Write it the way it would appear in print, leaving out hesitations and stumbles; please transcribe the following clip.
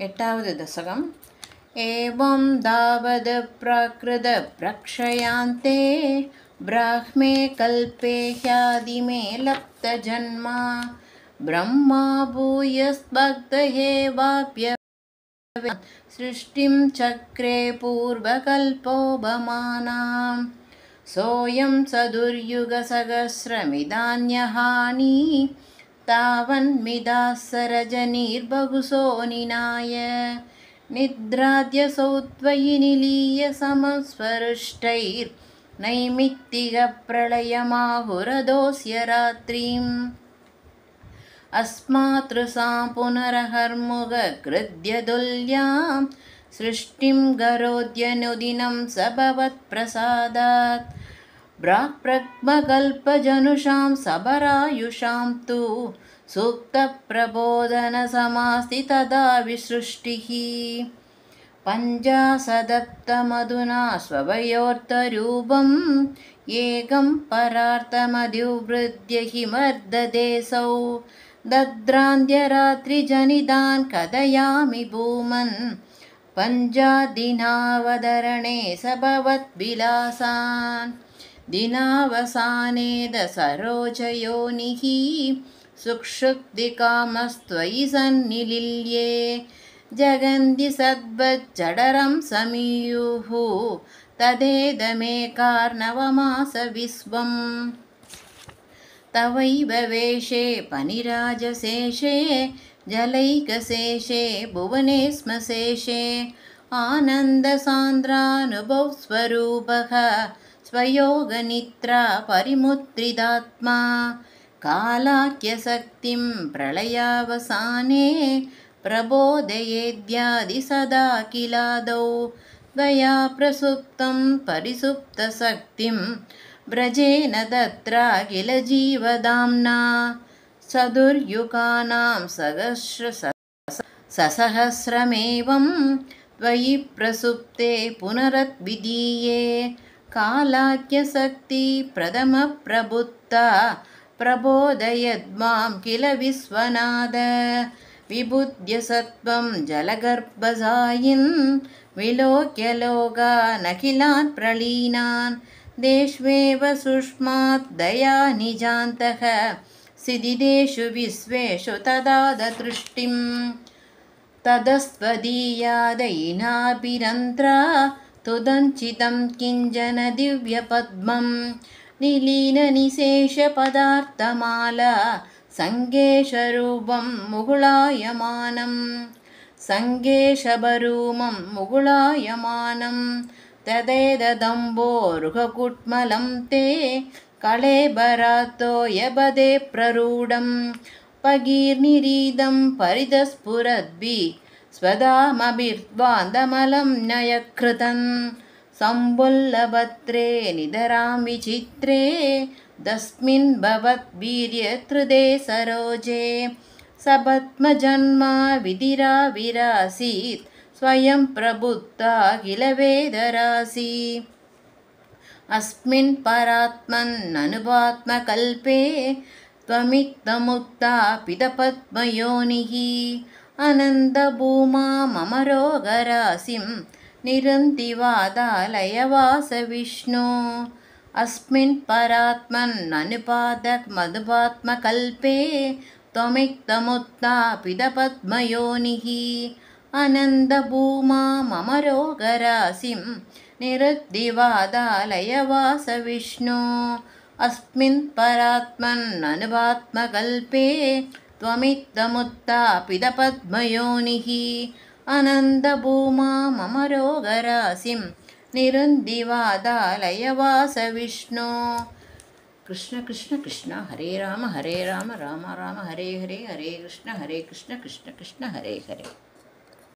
एटावद् दशकम् एवं दावद् प्राकृत प्रक्षयान्ते ब्राह्मे कल्पे ह्यादिमे लप्तजन्मा ब्रह्मा भूयस्भक्तये सृष्टिं चक्रे पूर्वकल्पोपमानां सोऽयं सदुर्युगसहस्रमिदान्यहानि तावन्मिदास्सरजनिर्बहुशो निनाय निद्राद्यसौ त्वयि निलीय समस्परुष्टैर्नैमित्तिकप्रलयमाहुरदोऽस्य रात्रिम् अस्मातृसां पुनरहर्मुखकृद्यतुल्यां सृष्टिं करोत्यनुदिनं स भवत्प्रसादात् ब्राक्प्रग्मकल्पजनुषां सबरायुषां तु सुप्तप्रबोधनसमास्ति तदा विसृष्टिः पञ्चाशदप्तमधुना स्वभयोर्तरूपम् एकं परार्थमधिवृद्य हि मर्ददेशौ दद्रान्त्यरात्रिजनितान् कथयामि भूमन् पञ्चादिनावतरणे स भवद्विलासान् दिनावसाने दसरोजयोनिः सुक्षुब्धिकामस्त्वयि सन्निलील्ये जगन्ति सद्वज्जडरं समीयुः तदेदमेकार्णवमासविश्वम् तवैव वेशे पनिराजशेषे जलैकशेषे भुवनेस्मशेषे आनन्दसान्द्रानुभवस्वरूपः स्वयोगनिद्रा परिमुद्रितात्मा कालाख्यशक्तिं प्रलयावसाने प्रबोधयेद्यादि सदा किलादौ दया प्रसुप्तं परिसुप्तशक्तिं व्रजेन तत्र किल जीवदाम्ना चतुर्युगानां ससहस्रमेवं त्वयि प्रसुप्ते पुनरद्वितीये कालाख्यशक्ति प्रथमप्रबुद्धा प्रबोधयद्मां किल विश्वनाथ विबुध्यसत्त्वं जलगर्भसायिन् विलोक्य लोकानखिलान् प्रलीनान् देष्वेव सूक्ष्मात् दया निजान्तः सिदिदेषु विश्वेषु तदा दृष्टिं ततस्त्वदीयादयिनाभिरन्त्रा तुदञ्चितं किञ्चन दिव्यपद्मं निलीननिशेषपदार्थमाला सङ्गेशरूपं मुकुलायमानं सङ्गेशभरूमं मुकुलायमानं तदेदम्बोरुहकुट्मलं ते कळेबरातो यबदे प्ररूढं पगीर्निरीदं परितस्फुरद्भि स्वधामभिर्वान्दमलं नयकृतं सम्बुल्लभद्रे निधरां विचित्रे तस्मिन् भवद्वीर्यत्रुदे सरोजे सपद्मजन्मा विधिराविरासीत् स्वयं प्रबुद्धा किल वेदराशि अस्मिन् परात्मन्ननुपात्मकल्पे त्वमित्थमुक्ता पितपद्मयोनिः अनन्तभूमा मम रोगराशिं निरन्ति वातालयवासविष्णु अस्मिन् परात्मन्ननुपात्मकल्पे त्वमित्थमुक्ता पितपद्मयोनिः अनन्तभूमा मम रोगराशिं निरुद्धिवादालयवासविष्णु अस्मिन् परात्मन्ननुपात्मकल्पे त्वमित्थमुक्ता पितपद्मयोनिः अनन्तभूमा मम रोगराशिं निरुन्धिवादालयवासविष्णु कृष्ण कृष्ण कृष्ण हरे राम राम राम हरे हरे हरे कृष्ण कृष्ण कृष्ण कृष्ण हरे हरे।